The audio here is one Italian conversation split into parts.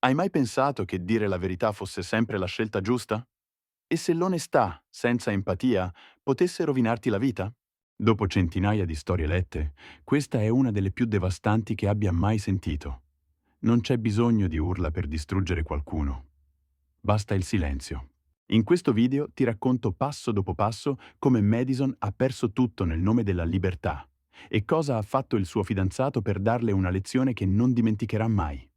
Hai mai pensato che dire la verità fosse sempre la scelta giusta? E se l'onestà, senza empatia, potesse rovinarti la vita? Dopo centinaia di storie lette, questa è una delle più devastanti che abbia mai sentito. Non c'è bisogno di urla per distruggere qualcuno. Basta il silenzio. In questo video ti racconto passo dopo passo come Madison ha perso tutto nel nome della libertà e cosa ha fatto il suo fidanzato per darle una lezione che non dimenticherà mai.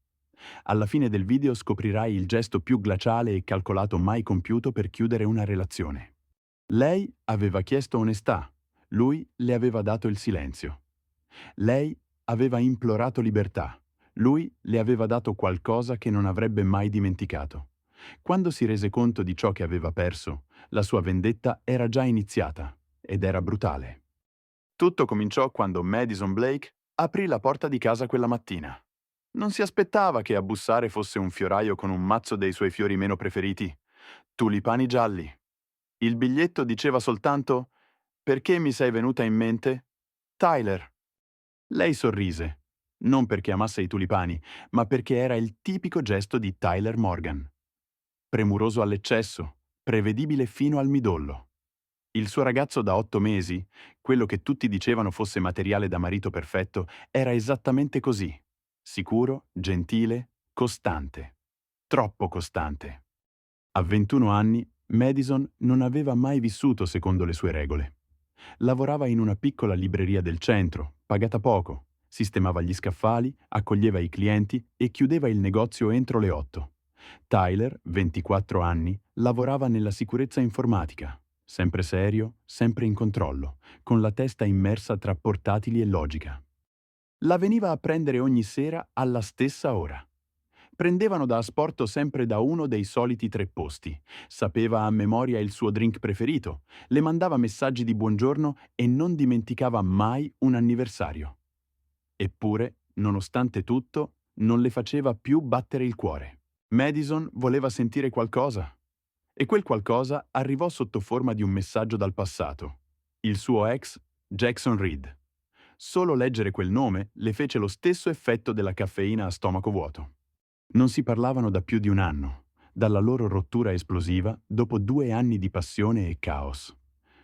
Alla fine del video scoprirai il gesto più glaciale e calcolato mai compiuto per chiudere una relazione. Lei aveva chiesto onestà, lui le aveva dato il silenzio. Lei aveva implorato libertà, lui le aveva dato qualcosa che non avrebbe mai dimenticato. Quando si rese conto di ciò che aveva perso, la sua vendetta era già iniziata ed era brutale. Tutto cominciò quando Madison Blake aprì la porta di casa quella mattina. Non si aspettava che a bussare fosse un fioraio con un mazzo dei suoi fiori meno preferiti, tulipani gialli. Il biglietto diceva soltanto: «Perché mi sei venuta in mente? Tyler». Lei sorrise, non perché amasse i tulipani, ma perché era il tipico gesto di Tyler Morgan. Premuroso all'eccesso, prevedibile fino al midollo. Il suo ragazzo da 8 mesi, quello che tutti dicevano fosse materiale da marito perfetto, era esattamente così. Sicuro, gentile, costante. Troppo costante. A 21 anni, Madison non aveva mai vissuto secondo le sue regole. Lavorava in una piccola libreria del centro, pagata poco, sistemava gli scaffali, accoglieva i clienti e chiudeva il negozio entro le 8. Tyler, 24 anni, lavorava nella sicurezza informatica, sempre serio, sempre in controllo, con la testa immersa tra portatili e logica. La veniva a prendere ogni sera alla stessa ora. Prendevano da asporto sempre da uno dei soliti 3 posti. Sapeva a memoria il suo drink preferito, le mandava messaggi di buongiorno e non dimenticava mai un anniversario. Eppure, nonostante tutto, non le faceva più battere il cuore. Madison voleva sentire qualcosa. E quel qualcosa arrivò sotto forma di un messaggio dal passato. Il suo ex, Jackson Reed. Solo leggere quel nome le fece lo stesso effetto della caffeina a stomaco vuoto. Non si parlavano da più di un anno, dalla loro rottura esplosiva dopo 2 anni di passione e caos.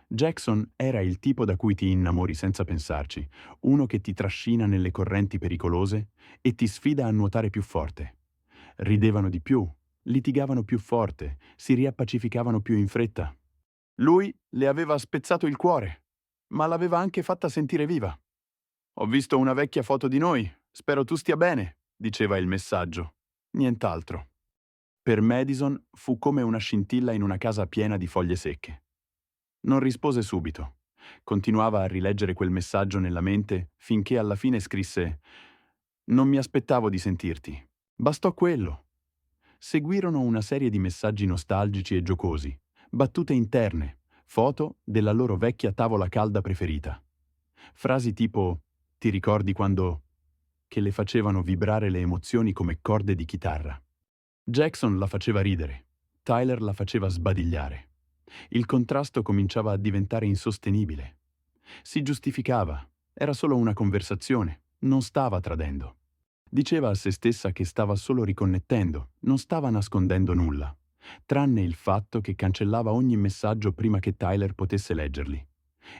Jackson era il tipo da cui ti innamori senza pensarci, uno che ti trascina nelle correnti pericolose e ti sfida a nuotare più forte. Ridevano di più, litigavano più forte, si riappacificavano più in fretta. Lui le aveva spezzato il cuore, ma l'aveva anche fatta sentire viva. «Ho visto una vecchia foto di noi, spero tu stia bene», diceva il messaggio. Nient'altro. Per Madison fu come una scintilla in una casa piena di foglie secche. Non rispose subito. Continuava a rileggere quel messaggio nella mente finché alla fine scrisse: «Non mi aspettavo di sentirti. Bastò quello». Seguirono una serie di messaggi nostalgici e giocosi, battute interne, foto della loro vecchia tavola calda preferita. Frasi tipo: «Ti ricordi quando…» che le facevano vibrare le emozioni come corde di chitarra. Jackson la faceva ridere, Tyler la faceva sbadigliare. Il contrasto cominciava a diventare insostenibile. Si giustificava, era solo una conversazione, non stava tradendo. Diceva a se stessa che stava solo riconnettendo, non stava nascondendo nulla, tranne il fatto che cancellava ogni messaggio prima che Tyler potesse leggerli.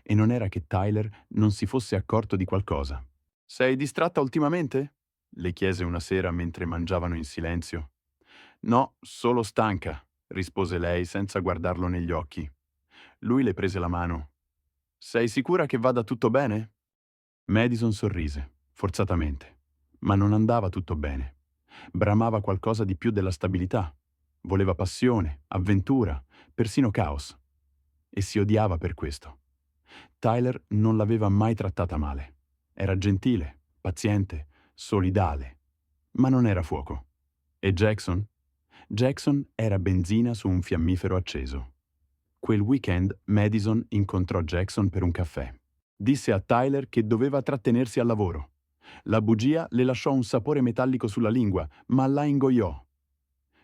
E non era che Tyler non si fosse accorto di qualcosa. «Sei distratta ultimamente?» le chiese una sera mentre mangiavano in silenzio. «No, solo stanca», rispose lei senza guardarlo negli occhi. Lui le prese la mano. «Sei sicura che vada tutto bene?» Madison sorrise, forzatamente. Ma non andava tutto bene. Bramava qualcosa di più della stabilità. Voleva passione, avventura, persino caos. E si odiava per questo. Tyler non l'aveva mai trattata male. Era gentile, paziente, solidale. Ma non era fuoco. E Jackson? Jackson era benzina su un fiammifero acceso. Quel weekend Madison incontrò Jackson per un caffè. Disse a Tyler che doveva trattenersi al lavoro. La bugia le lasciò un sapore metallico sulla lingua, ma la ingoiò.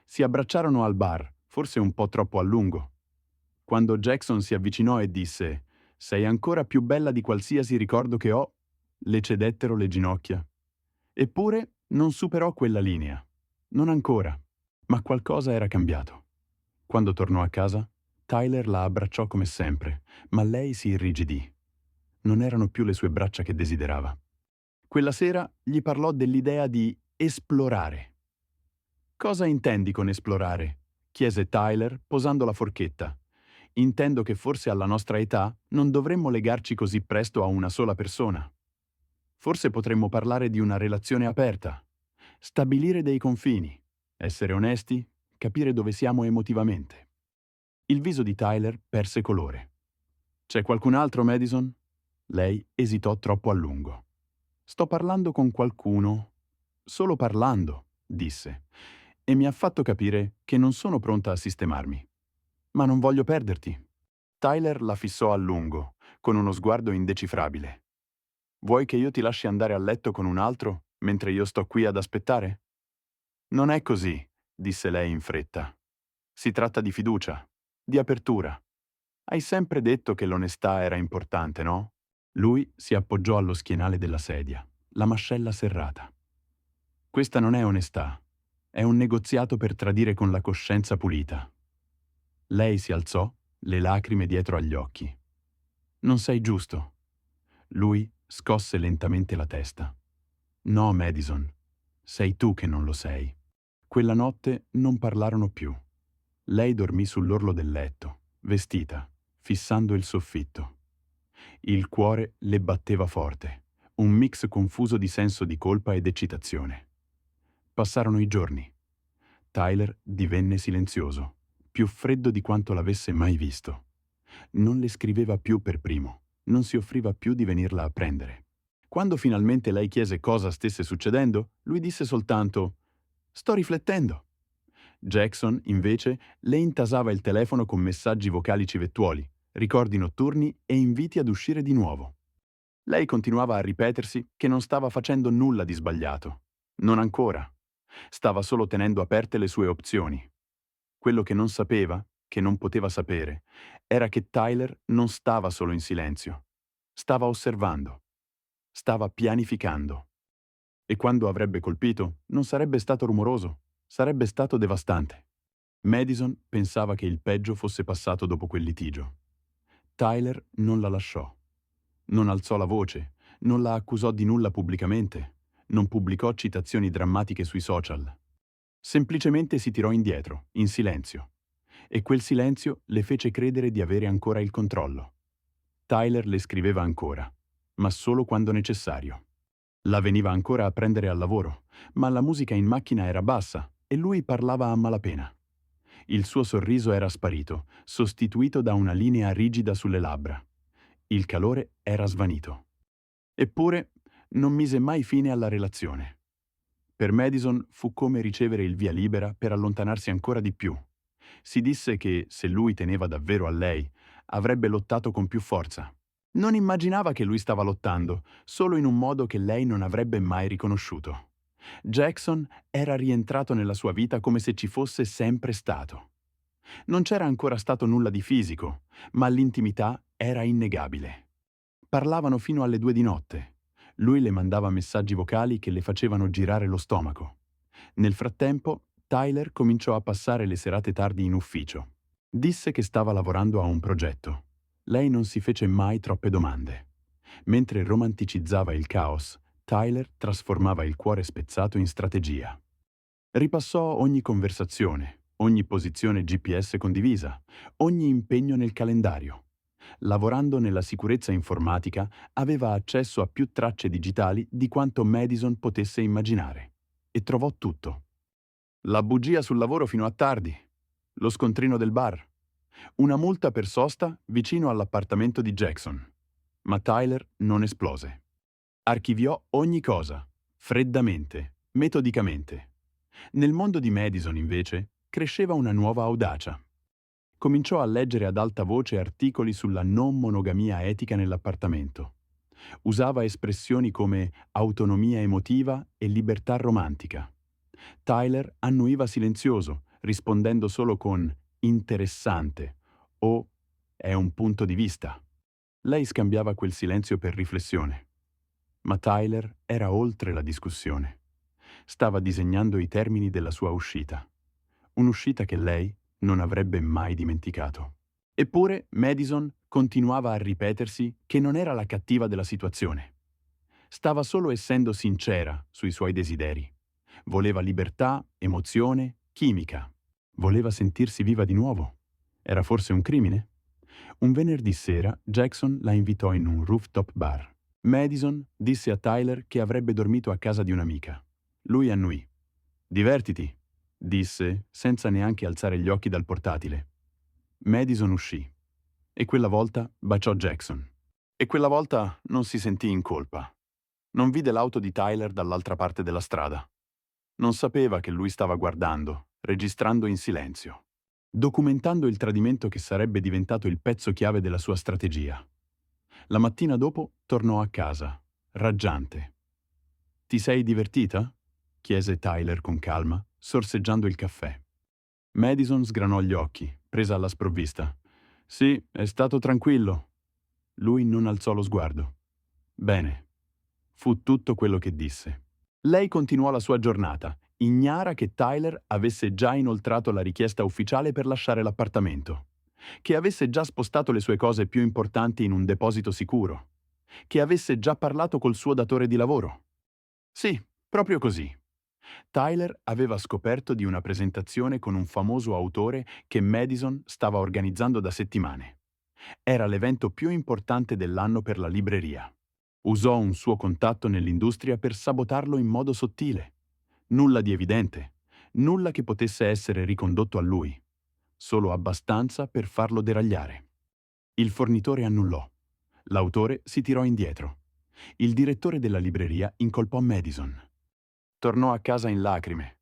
Si abbracciarono al bar, forse un po' troppo a lungo. Quando Jackson si avvicinò e disse: «Sei ancora più bella di qualsiasi ricordo che ho», le cedettero le ginocchia. Eppure non superò quella linea. Non ancora, ma qualcosa era cambiato. Quando tornò a casa, Tyler la abbracciò come sempre, ma lei si irrigidì. Non erano più le sue braccia che desiderava. Quella sera gli parlò dell'idea di esplorare. «Cosa intendi con esplorare?» chiese Tyler, posando la forchetta. «Intendo che forse alla nostra età non dovremmo legarci così presto a una sola persona. Forse potremmo parlare di una relazione aperta, stabilire dei confini, essere onesti, capire dove siamo emotivamente». Il viso di Tyler perse colore. «C'è qualcun altro, Madison?» Lei esitò troppo a lungo. «Sto parlando con qualcuno. Solo parlando», disse, e mi ha fatto capire che non sono pronta a sistemarmi. «Ma non voglio perderti». Tyler la fissò a lungo, con uno sguardo indecifrabile. «Vuoi che io ti lasci andare a letto con un altro, mentre io sto qui ad aspettare?» «Non è così», disse lei in fretta. «Si tratta di fiducia, di apertura. Hai sempre detto che l'onestà era importante, no?» Lui si appoggiò allo schienale della sedia, la mascella serrata. «Questa non è onestà. È un negoziato per tradire con la coscienza pulita». Lei si alzò, le lacrime dietro agli occhi. «Non sei giusto». Lui scosse lentamente la testa. «No, Madison. Sei tu che non lo sei». Quella notte non parlarono più. Lei dormì sull'orlo del letto, vestita, fissando il soffitto. Il cuore le batteva forte, un mix confuso di senso di colpa ed eccitazione. Passarono i giorni. Tyler divenne silenzioso, più freddo di quanto l'avesse mai visto. Non le scriveva più per primo, non si offriva più di venirla a prendere. Quando finalmente lei chiese cosa stesse succedendo, lui disse soltanto: «Sto riflettendo». Jackson, invece, le intasava il telefono con messaggi vocali civettuoli, ricordi notturni e inviti ad uscire di nuovo. Lei continuava a ripetersi che non stava facendo nulla di sbagliato. Non ancora. Stava solo tenendo aperte le sue opzioni. Quello che non sapeva, che non poteva sapere, era che Tyler non stava solo in silenzio. Stava osservando. Stava pianificando. E quando avrebbe colpito, non sarebbe stato rumoroso, sarebbe stato devastante. Madison pensava che il peggio fosse passato dopo quel litigio. Tyler non la lasciò. Non alzò la voce, non la accusò di nulla pubblicamente, non pubblicò citazioni drammatiche sui social. Semplicemente si tirò indietro, in silenzio. E quel silenzio le fece credere di avere ancora il controllo. Tyler le scriveva ancora, ma solo quando necessario. La veniva ancora a prendere al lavoro, ma la musica in macchina era bassa e lui parlava a malapena. Il suo sorriso era sparito, sostituito da una linea rigida sulle labbra. Il calore era svanito. Eppure non mise mai fine alla relazione. Per Madison fu come ricevere il via libera per allontanarsi ancora di più. Si disse che, se lui teneva davvero a lei, avrebbe lottato con più forza. Non immaginava che lui stava lottando, solo in un modo che lei non avrebbe mai riconosciuto. Jackson era rientrato nella sua vita come se ci fosse sempre stato. Non c'era ancora stato nulla di fisico, ma l'intimità era innegabile. Parlavano fino alle 2 di notte. Lui le mandava messaggi vocali che le facevano girare lo stomaco. Nel frattempo, Tyler cominciò a passare le serate tardi in ufficio. Disse che stava lavorando a un progetto. Lei non si fece mai troppe domande. Mentre romanticizzava il caos, Tyler trasformava il cuore spezzato in strategia. Ripassò ogni conversazione, ogni posizione GPS condivisa, ogni impegno nel calendario. Lavorando nella sicurezza informatica, aveva accesso a più tracce digitali di quanto Madison potesse immaginare. E trovò tutto. La bugia sul lavoro fino a tardi, lo scontrino del bar, una multa per sosta vicino all'appartamento di Jackson. Ma Tyler non esplose. Archiviò ogni cosa, freddamente, metodicamente. Nel mondo di Madison, invece, cresceva una nuova audacia. Cominciò a leggere ad alta voce articoli sulla non monogamia etica nell'appartamento. Usava espressioni come autonomia emotiva e libertà romantica. Tyler annuiva silenzioso, rispondendo solo con interessante o è un punto di vista. Lei scambiava quel silenzio per riflessione. Ma Tyler era oltre la discussione. Stava disegnando i termini della sua uscita. Un'uscita che lei non avrebbe mai dimenticato. Eppure Madison continuava a ripetersi che non era la cattiva della situazione. Stava solo essendo sincera sui suoi desideri. Voleva libertà, emozione, chimica. Voleva sentirsi viva di nuovo. Era forse un crimine? Un venerdì sera Jackson la invitò in un rooftop bar. Madison disse a Tyler che avrebbe dormito a casa di un'amica. Lui annuì. «Divertiti», disse, senza neanche alzare gli occhi dal portatile. Madison uscì. E quella volta baciò Jackson. E quella volta non si sentì in colpa. Non vide l'auto di Tyler dall'altra parte della strada. Non sapeva che lui stava guardando, registrando in silenzio, documentando il tradimento che sarebbe diventato il pezzo chiave della sua strategia. La mattina dopo tornò a casa, raggiante. «Ti sei divertita?» chiese Tyler con calma, sorseggiando il caffè. Madison sgranò gli occhi, presa alla sprovvista. «Sì, è stato tranquillo». Lui non alzò lo sguardo. «Bene». Fu tutto quello che disse. Lei continuò la sua giornata, ignara che Tyler avesse già inoltrato la richiesta ufficiale per lasciare l'appartamento, che avesse già spostato le sue cose più importanti in un deposito sicuro, che avesse già parlato col suo datore di lavoro. Sì, proprio così. Tyler aveva scoperto di una presentazione con un famoso autore che Madison stava organizzando da settimane. Era l'evento più importante dell'anno per la libreria. Usò un suo contatto nell'industria per sabotarlo in modo sottile. Nulla di evidente, nulla che potesse essere ricondotto a lui, solo abbastanza per farlo deragliare. Il fornitore annullò. L'autore si tirò indietro. Il direttore della libreria incolpò Madison. Tornò a casa in lacrime.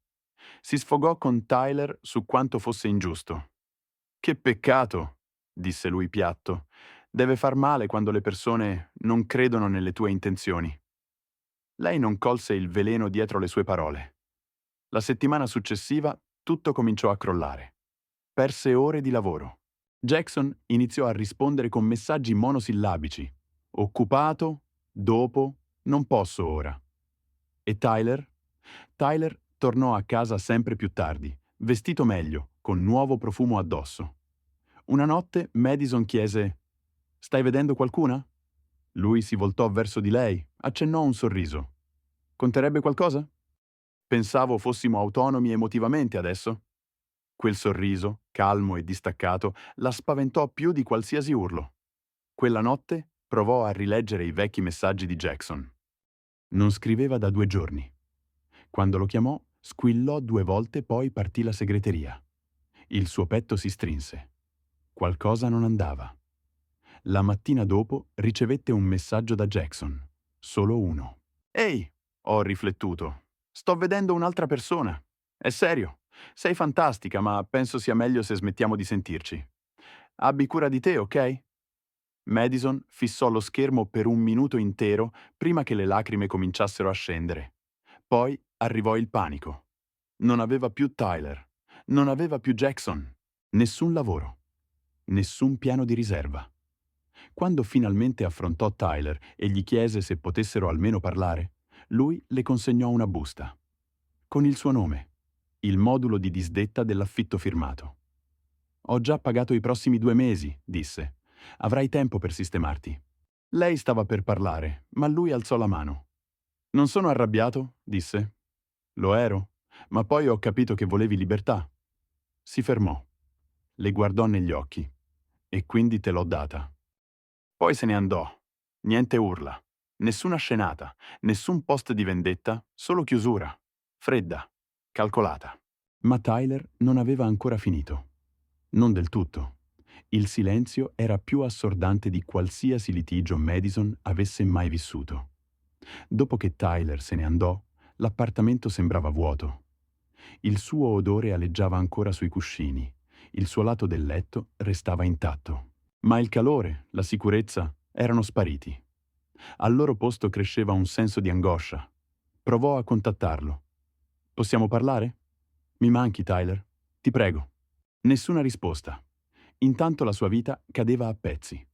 Si sfogò con Tyler su quanto fosse ingiusto. «Che peccato», disse lui piatto. «Deve far male quando le persone non credono nelle tue intenzioni». Lei non colse il veleno dietro le sue parole. La settimana successiva tutto cominciò a crollare. Perse ore di lavoro. Jackson iniziò a rispondere con messaggi monosillabici. «Occupato», «dopo», «non posso ora». E Tyler? Tyler tornò a casa sempre più tardi, vestito meglio, con nuovo profumo addosso. Una notte Madison chiese: «Stai vedendo qualcuna?» Lui si voltò verso di lei, accennò un sorriso. «Conterebbe qualcosa?» «Pensavo fossimo autonomi emotivamente adesso». Quel sorriso, calmo e distaccato, la spaventò più di qualsiasi urlo. Quella notte provò a rileggere i vecchi messaggi di Jackson. Non scriveva da 2 giorni. Quando lo chiamò, squillò 2 volte, poi partì la segreteria. Il suo petto si strinse. Qualcosa non andava. La mattina dopo ricevette un messaggio da Jackson. Solo uno. «Ehi», ho riflettuto, «sto vedendo un'altra persona. È serio. Sei fantastica, ma penso sia meglio se smettiamo di sentirci. Abbi cura di te, ok?» Madison fissò lo schermo per 1 minuto intero prima che le lacrime cominciassero a scendere. Poi arrivò il panico. Non aveva più Tyler. Non aveva più Jackson. Nessun lavoro. Nessun piano di riserva. Quando finalmente affrontò Tyler e gli chiese se potessero almeno parlare, lui le consegnò una busta. Con il suo nome. Il modulo di disdetta dell'affitto firmato. «Ho già pagato i prossimi 2 mesi», disse. «Avrai tempo per sistemarti». Lei stava per parlare, ma lui alzò la mano. «Non sono arrabbiato», disse. «Lo ero, ma poi ho capito che volevi libertà». Si fermò. Le guardò negli occhi. «E quindi te l'ho data». Poi se ne andò. Niente urla. Nessuna scenata. Nessun post di vendetta. Solo chiusura. Fredda. Calcolata. Ma Tyler non aveva ancora finito. Non del tutto. Il silenzio era più assordante di qualsiasi litigio Madison avesse mai vissuto. Dopo che Tyler se ne andò, l'appartamento sembrava vuoto. Il suo odore aleggiava ancora sui cuscini. Il suo lato del letto restava intatto. Ma il calore, la sicurezza, erano spariti. Al loro posto cresceva un senso di angoscia. Provò a contattarlo. «Possiamo parlare? Mi manchi, Tyler. Ti prego». Nessuna risposta. Intanto la sua vita cadeva a pezzi.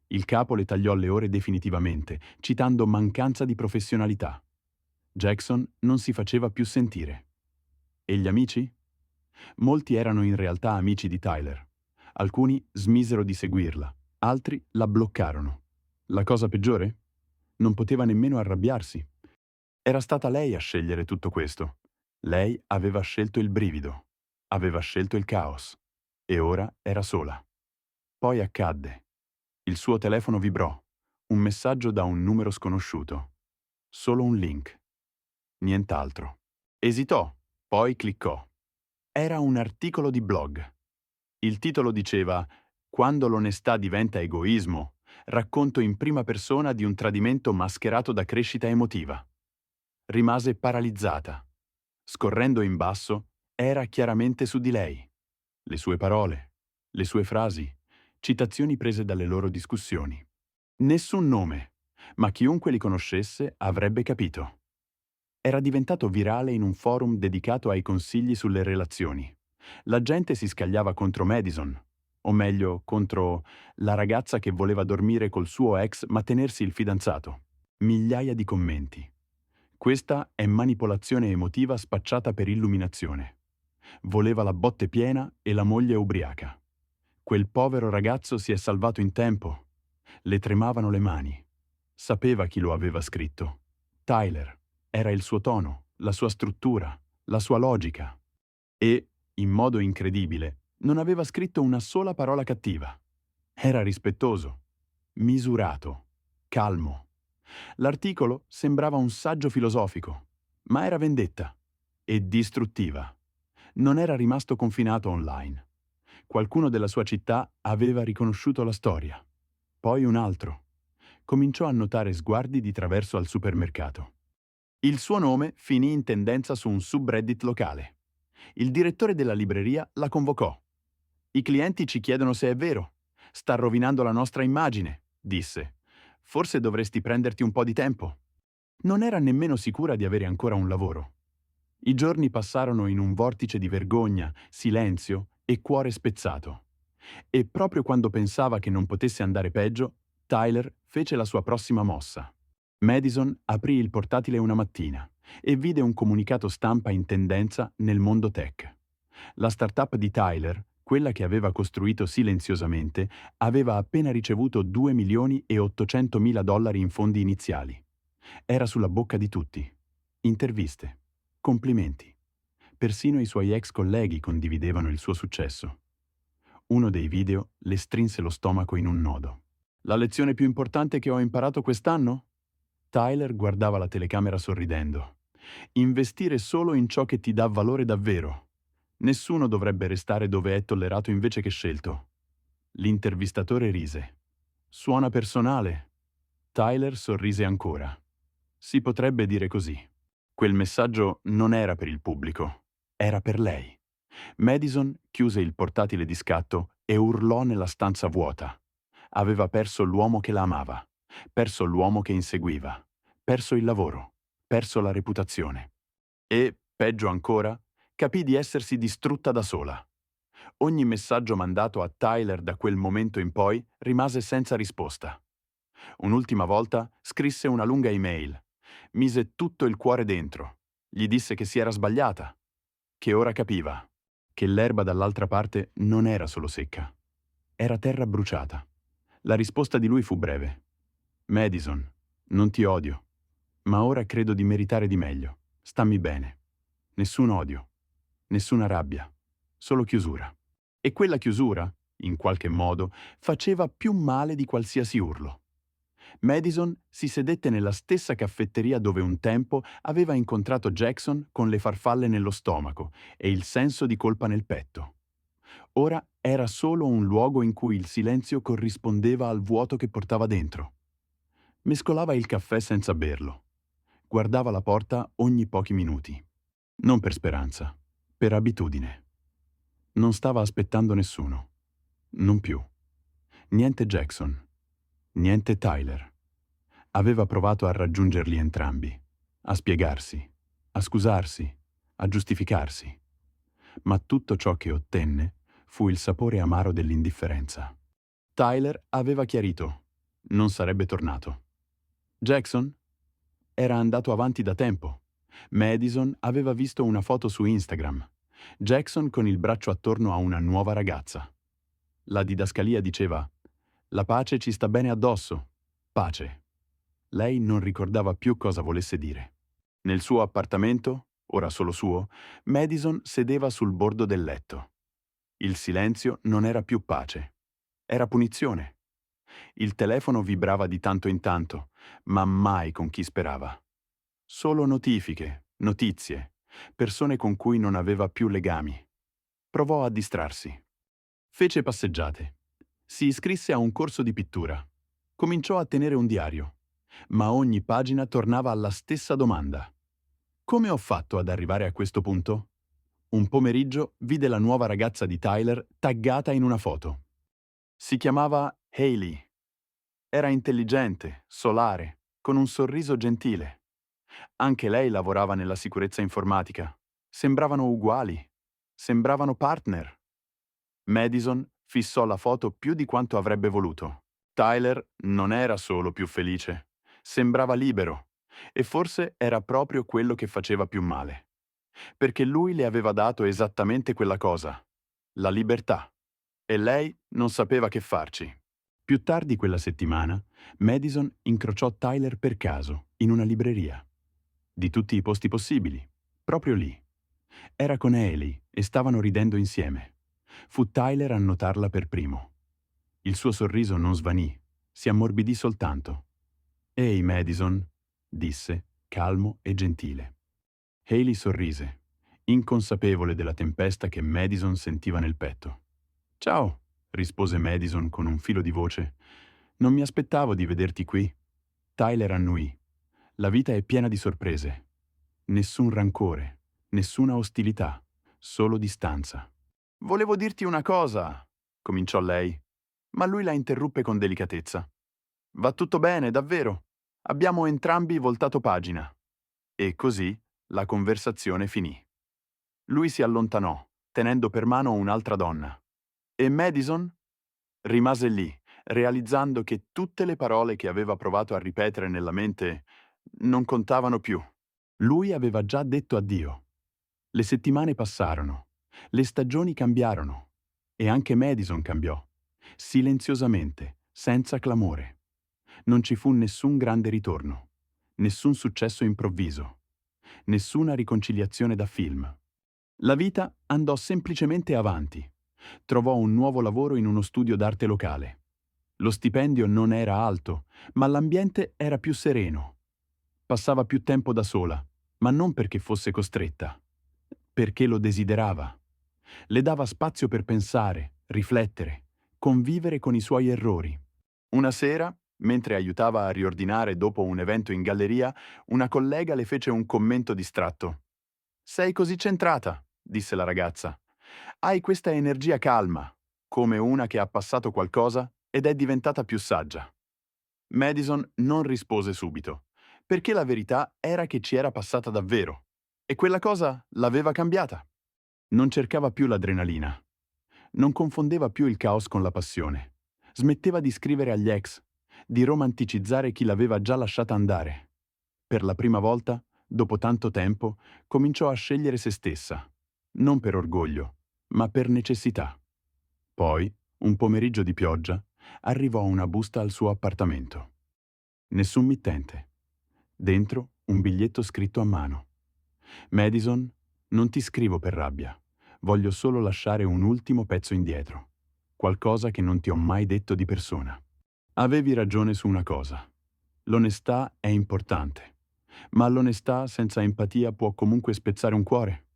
Il capo le tagliò le ore definitivamente, citando mancanza di professionalità. Jackson non si faceva più sentire. E gli amici? Molti erano in realtà amici di Tyler. Alcuni smisero di seguirla, altri la bloccarono. La cosa peggiore? Non poteva nemmeno arrabbiarsi. Era stata lei a scegliere tutto questo. Lei aveva scelto il brivido, aveva scelto il caos, e ora era sola. Poi accadde. Il suo telefono vibrò. Un messaggio da un numero sconosciuto. Solo un link. Nient'altro. Esitò, poi cliccò. Era un articolo di blog. Il titolo diceva «Quando l'onestà diventa egoismo, racconto in prima persona di un tradimento mascherato da crescita emotiva». Rimase paralizzata. Scorrendo in basso, era chiaramente su di lei. Le sue parole, le sue frasi, citazioni prese dalle loro discussioni. Nessun nome, ma chiunque li conoscesse avrebbe capito. Era diventato virale in un forum dedicato ai consigli sulle relazioni. La gente si scagliava contro Madison, o meglio, contro la ragazza che voleva dormire col suo ex ma tenersi il fidanzato. Migliaia di commenti. Questa è manipolazione emotiva spacciata per illuminazione. Voleva la botte piena e la moglie ubriaca. Quel povero ragazzo si è salvato in tempo. Le tremavano le mani. Sapeva chi lo aveva scritto. Tyler. Era il suo tono, la sua struttura, la sua logica. E, in modo incredibile, non aveva scritto una sola parola cattiva. Era rispettoso, misurato, calmo. L'articolo sembrava un saggio filosofico, ma era vendetta e distruttiva. Non era rimasto confinato online. Qualcuno della sua città aveva riconosciuto la storia. Poi un altro. Cominciò a notare sguardi di traverso al supermercato. Il suo nome finì in tendenza su un subreddit locale. Il direttore della libreria la convocò. «I clienti ci chiedono se è vero. Sta rovinando la nostra immagine», disse. «Forse dovresti prenderti un po' di tempo». Non era nemmeno sicura di avere ancora un lavoro. I giorni passarono in un vortice di vergogna, silenzio e cuore spezzato. E proprio quando pensava che non potesse andare peggio, Tyler fece la sua prossima mossa. Madison aprì il portatile una mattina e vide un comunicato stampa in tendenza nel mondo tech. La startup di Tyler, quella che aveva costruito silenziosamente, aveva appena ricevuto $2.800.000 in fondi iniziali. Era sulla bocca di tutti. Interviste. Complimenti. Persino i suoi ex colleghi condividevano il suo successo. Uno dei video le strinse lo stomaco in un nodo. «La lezione più importante che ho imparato quest'anno?» Tyler guardava la telecamera sorridendo. «Investire solo in ciò che ti dà valore davvero. Nessuno dovrebbe restare dove è tollerato invece che scelto». L'intervistatore rise. «Suona personale». Tyler sorrise ancora. Si potrebbe dire così. Quel messaggio non era per il pubblico, era per lei. Madison chiuse il portatile di scatto e urlò nella stanza vuota. Aveva perso l'uomo che la amava, perso l'uomo che inseguiva, perso il lavoro, perso la reputazione. E, peggio ancora, capì di essersi distrutta da sola. Ogni messaggio mandato a Tyler da quel momento in poi rimase senza risposta. Un'ultima volta scrisse una lunga email. Mise tutto il cuore dentro. Gli disse che si era sbagliata, che ora capiva, che l'erba dall'altra parte non era solo secca. Era terra bruciata. La risposta di lui fu breve. «Madison, non ti odio, ma ora credo di meritare di meglio. Stammi bene. Nessun odio, nessuna rabbia, solo chiusura». E quella chiusura, in qualche modo, faceva più male di qualsiasi urlo. Madison si sedette nella stessa caffetteria dove un tempo aveva incontrato Jackson con le farfalle nello stomaco e il senso di colpa nel petto. Ora era solo un luogo in cui il silenzio corrispondeva al vuoto che portava dentro. Mescolava il caffè senza berlo. Guardava la porta ogni pochi minuti. Non per speranza, per abitudine. Non stava aspettando nessuno. Non più. Niente Jackson. Niente Tyler. Aveva provato a raggiungerli entrambi, a spiegarsi, a scusarsi, a giustificarsi. Ma tutto ciò che ottenne fu il sapore amaro dell'indifferenza. Tyler aveva chiarito. Non sarebbe tornato. Jackson? Era andato avanti da tempo. Madison aveva visto una foto su Instagram. Jackson con il braccio attorno a una nuova ragazza. La didascalia diceva: «La pace ci sta bene addosso. Pace». Lei non ricordava più cosa volesse dire. Nel suo appartamento, ora solo suo, Madison sedeva sul bordo del letto. Il silenzio non era più pace. Era punizione. Il telefono vibrava di tanto in tanto, ma mai con chi sperava. Solo notifiche, notizie, persone con cui non aveva più legami. Provò a distrarsi. Fece passeggiate. Si iscrisse a un corso di pittura. Cominciò a tenere un diario. Ma ogni pagina tornava alla stessa domanda. Come ho fatto ad arrivare a questo punto? Un pomeriggio vide la nuova ragazza di Tyler taggata in una foto. Si chiamava Hailey. Era intelligente, solare, con un sorriso gentile. Anche lei lavorava nella sicurezza informatica. Sembravano uguali. Sembravano partner. Madison fissò la foto più di quanto avrebbe voluto. Tyler non era solo più felice. Sembrava libero. E forse era proprio quello che faceva più male. Perché lui le aveva dato esattamente quella cosa. La libertà. E lei non sapeva che farci. Più tardi quella settimana, Madison incrociò Tyler per caso, in una libreria. Di tutti i posti possibili, proprio lì. Era con Hailey e stavano ridendo insieme. Fu Tyler a notarla per primo. Il suo sorriso non svanì, si ammorbidì soltanto. «Ehi, Madison», disse, calmo e gentile. Hailey sorrise, inconsapevole della tempesta che Madison sentiva nel petto. «Ciao», rispose Madison con un filo di voce. «Non mi aspettavo di vederti qui». Tyler annuì. La vita è piena di sorprese. Nessun rancore, nessuna ostilità, solo distanza. «Volevo dirti una cosa», cominciò lei, ma lui la interruppe con delicatezza. «Va tutto bene, davvero. Abbiamo entrambi voltato pagina». E così la conversazione finì. Lui si allontanò, tenendo per mano un'altra donna. E Madison? Rimase lì, realizzando che tutte le parole che aveva provato a ripetere nella mente non contavano più. Lui aveva già detto addio. Le settimane passarono, le stagioni cambiarono e anche Madison cambiò, silenziosamente, senza clamore. Non ci fu nessun grande ritorno, nessun successo improvviso, nessuna riconciliazione da film. La vita andò semplicemente avanti. Trovò un nuovo lavoro in uno studio d'arte locale. Lo stipendio non era alto, ma l'ambiente era più sereno. Passava più tempo da sola, ma non perché fosse costretta, perché lo desiderava. Le dava spazio per pensare, riflettere, convivere con i suoi errori. Una sera, mentre aiutava a riordinare dopo un evento in galleria, una collega le fece un commento distratto. «Sei così centrata», disse la ragazza. «Hai questa energia calma, come una che ha passato qualcosa ed è diventata più saggia». Madison non rispose subito, perché la verità era che ci era passata davvero, e quella cosa l'aveva cambiata. Non cercava più l'adrenalina. Non confondeva più il caos con la passione. Smetteva di scrivere agli ex, di romanticizzare chi l'aveva già lasciata andare. Per la prima volta, dopo tanto tempo, cominciò a scegliere se stessa, non per orgoglio, ma per necessità. Poi, un pomeriggio di pioggia, arrivò una busta al suo appartamento. Nessun mittente. Dentro un biglietto scritto a mano. «Madison, non ti scrivo per rabbia. Voglio solo lasciare un ultimo pezzo indietro. Qualcosa che non ti ho mai detto di persona. Avevi ragione su una cosa. L'onestà è importante. Ma l'onestà senza empatia può comunque spezzare un cuore.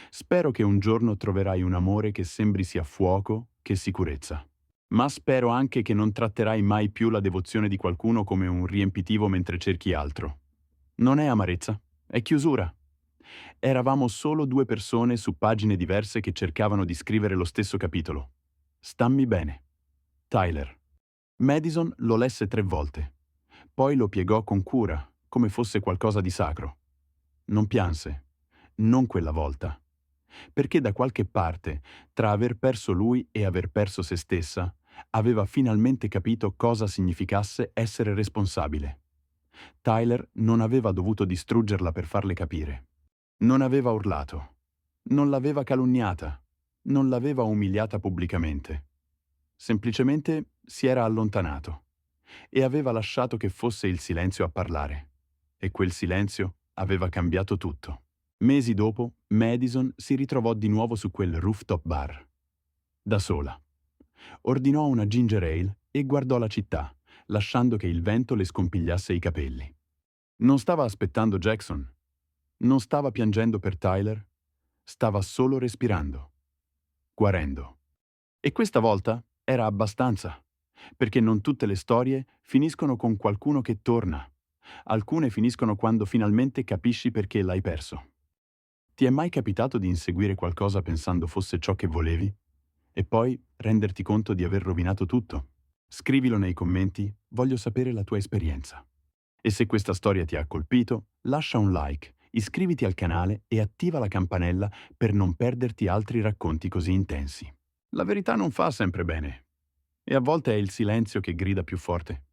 Spero che un giorno troverai un amore che sembri sia fuoco che sicurezza. Ma spero anche che non tratterai mai più la devozione di qualcuno come un riempitivo mentre cerchi altro. Non è amarezza, è chiusura. Eravamo solo due persone su pagine diverse che cercavano di scrivere lo stesso capitolo. Stammi bene. Tyler». Madison lo lesse 3 volte. Poi lo piegò con cura, come fosse qualcosa di sacro. Non pianse. Non quella volta. Perché da qualche parte, tra aver perso lui e aver perso se stessa, aveva finalmente capito cosa significasse essere responsabile. Tyler non aveva dovuto distruggerla per farle capire. Non aveva urlato. Non l'aveva calunniata. Non l'aveva umiliata pubblicamente. Semplicemente si era allontanato e aveva lasciato che fosse il silenzio a parlare. E quel silenzio aveva cambiato tutto. Mesi dopo, Madison si ritrovò di nuovo su quel rooftop bar. Da sola. Ordinò una ginger ale e guardò la città, lasciando che il vento le scompigliasse i capelli. Non stava aspettando Jackson. Non stava piangendo per Tyler. Stava solo respirando. Guarendo. E questa volta era abbastanza, perché non tutte le storie finiscono con qualcuno che torna. Alcune finiscono quando finalmente capisci perché l'hai perso. Ti è mai capitato di inseguire qualcosa pensando fosse ciò che volevi? E poi renderti conto di aver rovinato tutto? Scrivilo nei commenti, voglio sapere la tua esperienza. E se questa storia ti ha colpito, lascia un like, iscriviti al canale e attiva la campanella per non perderti altri racconti così intensi. La verità non fa sempre bene, e a volte è il silenzio che grida più forte.